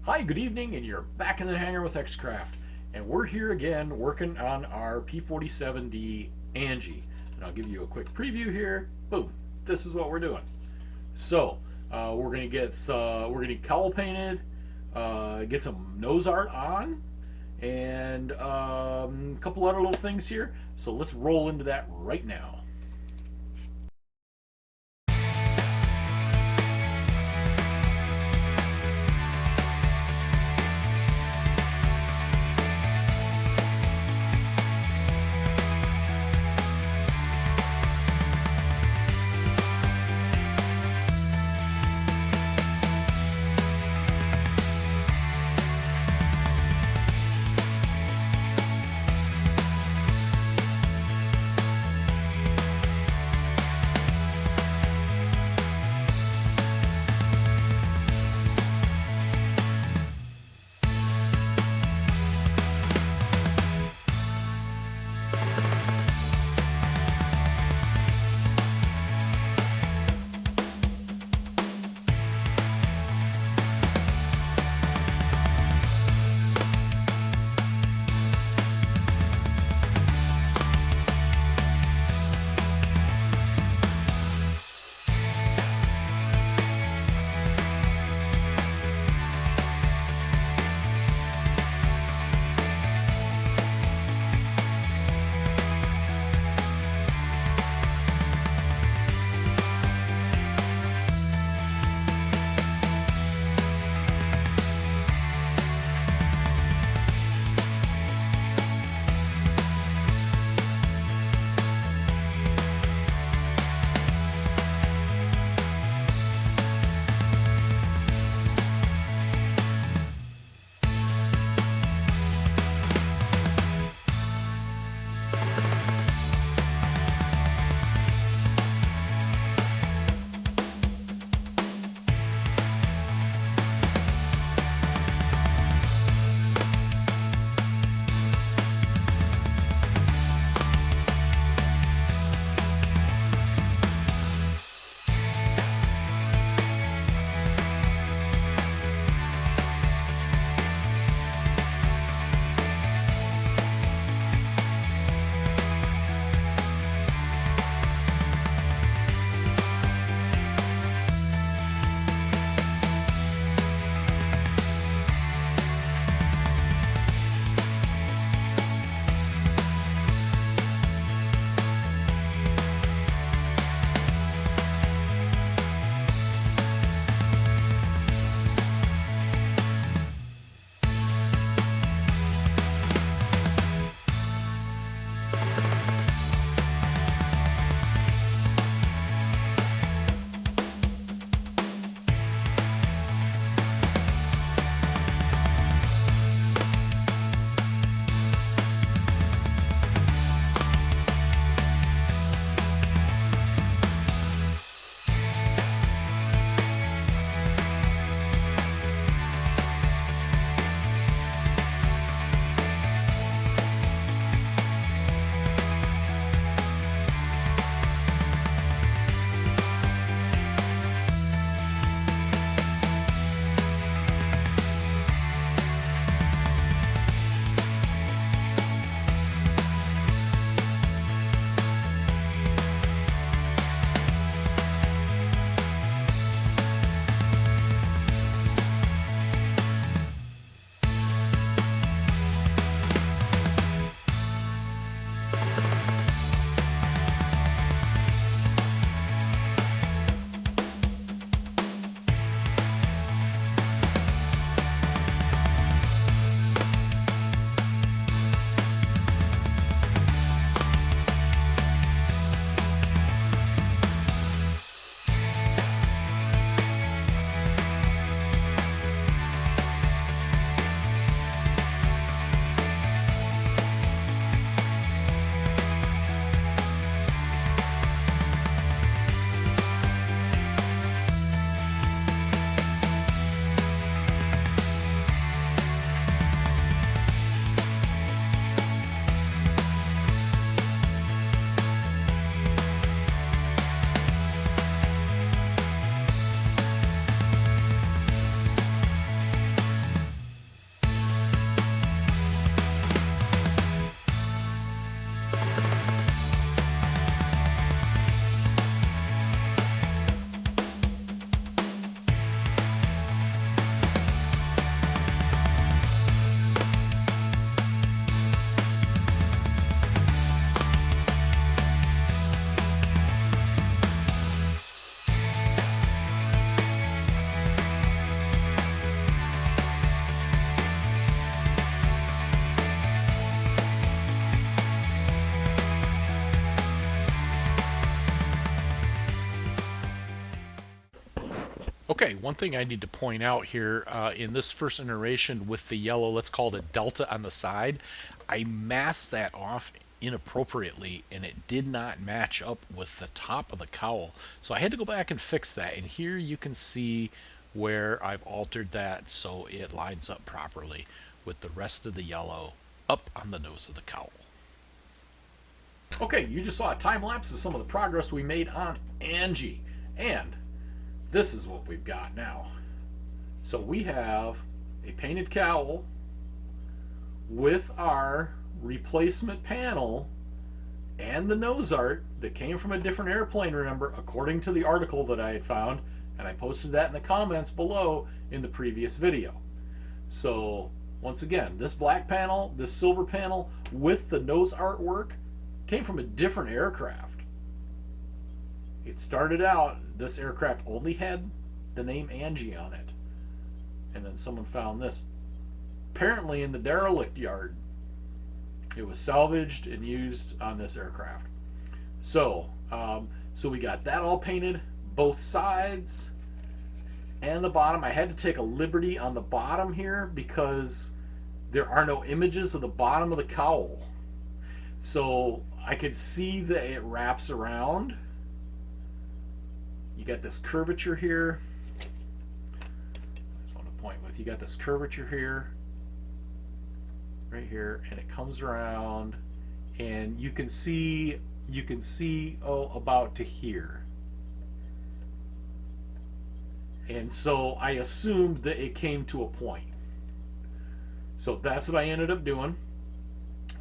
Hi, good evening, and you're back in the hangar with Xcraft. And we're here again working on our P47D Angie. And I'll give you a quick preview here. Boom, this is what we're doing. So, we're gonna get cowl painted, get some nose art on, and a couple other little things here. So let's roll into that right now. Okay, one thing I need to point out here in this first iteration with the yellow, let's call it a delta on the side, I masked that off inappropriately and it did not match up with the top of the cowl. So I had to go back and fix that. And here you can see where I've altered that so it lines up properly with the rest of the yellow up on the nose of the cowl. Okay, you just saw a time lapse of some of the progress we made on Angie. And this is what we've got now. So we have a painted cowl with our replacement panel and the nose art that came from a different airplane, remember, according to the article that I had found, and I posted that in the comments below in the previous video. So once again, this black panel, this silver panel with the nose artwork came from a different aircraft. It started out, this aircraft only had the name Angie on it. And then someone found this. Apparently in the derelict yard. It was salvaged and used on this aircraft. So we got that all painted, both sides and the bottom. I had to take a liberty on the bottom here because there are no images of the bottom of the cowl. So I could see that it wraps around. You got this curvature here. I just want to point with, you got this curvature here, right here, and it comes around, and you can see about to here. And so I assumed that it came to a point. So that's what I ended up doing.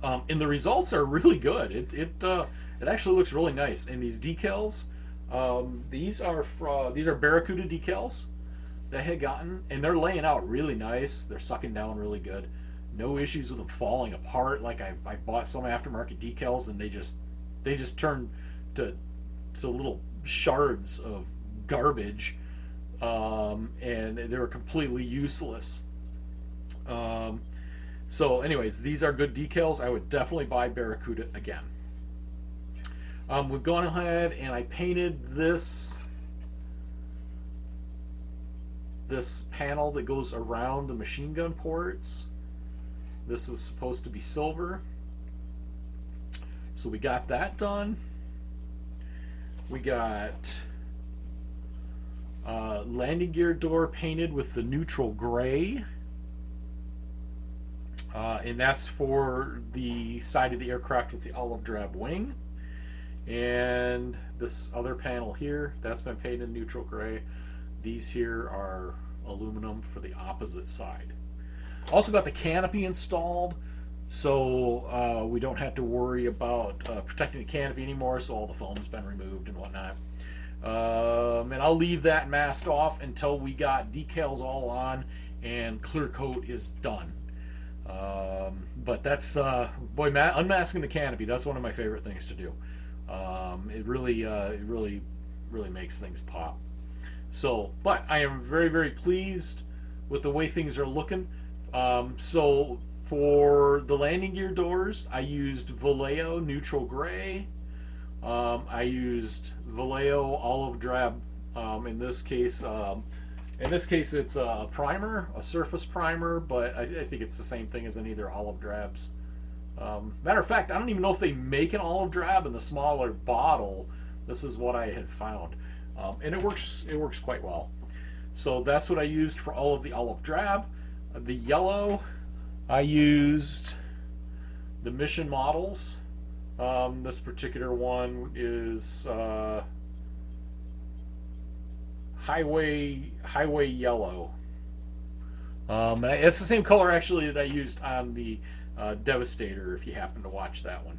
And the results are really good. It actually looks really nice. And these decals, these are Barracuda decals that I had gotten, and they're laying out really nice. They're sucking down really good. No issues with them falling apart. Like I bought some aftermarket decals, and they just turned to little shards of garbage, and they were completely useless. So anyways, these are good decals. I would definitely buy Barracuda again. We've gone ahead and I painted this panel that goes around the machine gun ports. This was supposed to be silver. So we got that done. We got landing gear door painted with the neutral gray. And that's for the side of the aircraft with the olive drab wing. And this other panel here, that's been painted neutral gray. These here are aluminum for the opposite side. Also got the canopy installed, so we don't have to worry about protecting the canopy anymore, so all the foam's been removed and whatnot. And I'll leave that masked off until we got decals all on and clear coat is done. But that's unmasking the canopy, that's one of my favorite things to do. It really makes things pop. So, but I am very, very pleased with the way things are looking. So for the landing gear doors, I used Vallejo neutral gray. I used Vallejo olive drab. In this case, it's a primer, a surface primer, but I think it's the same thing as in either olive drabs. Matter of fact, I don't even know if they make an olive drab in the smaller bottle. This is what I had found, and it works quite well. So that's what I used for all of the olive drab. The yellow, I used the Mission models. This particular one is Highway Yellow. It's the same color actually that I used on the Devastator, if you happen to watch that one.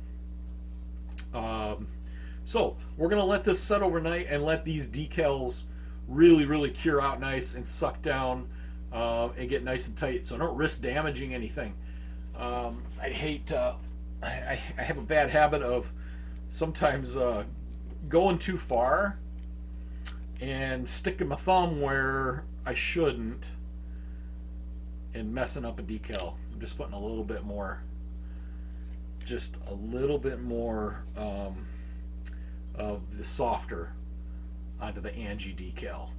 So we're gonna let this set overnight and let these decals really cure out nice and suck down and get nice and tight, so don't risk damaging anything. I hate I have a bad habit of sometimes going too far and sticking my thumb where I shouldn't and messing up a decal. I'm just putting a little bit more of the softer onto the Angie decal.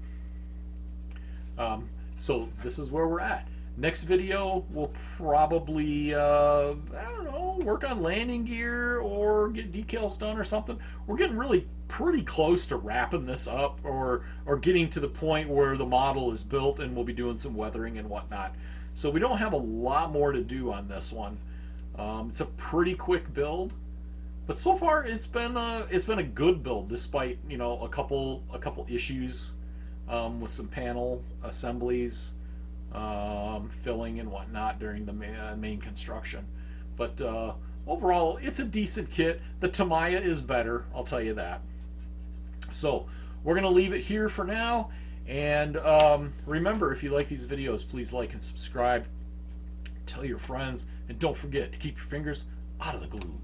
So this is where we're at. Next video, we'll probably, I don't know, work on landing gear or get decals done or something. We're getting really pretty close to wrapping this up, or getting to the point where the model is built and we'll be doing some weathering and whatnot. So we don't have a lot more to do on this one. It's a pretty quick build, but so far it's been a good build, despite, you know, a couple issues with some panel assemblies, filling and whatnot during the main construction. But overall, it's a decent kit. The Tamiya is better, I'll tell you that. So we're going to leave it here for now. And remember, if you like these videos, please like and subscribe. Tell your friends. And don't forget to keep your fingers out of the glue.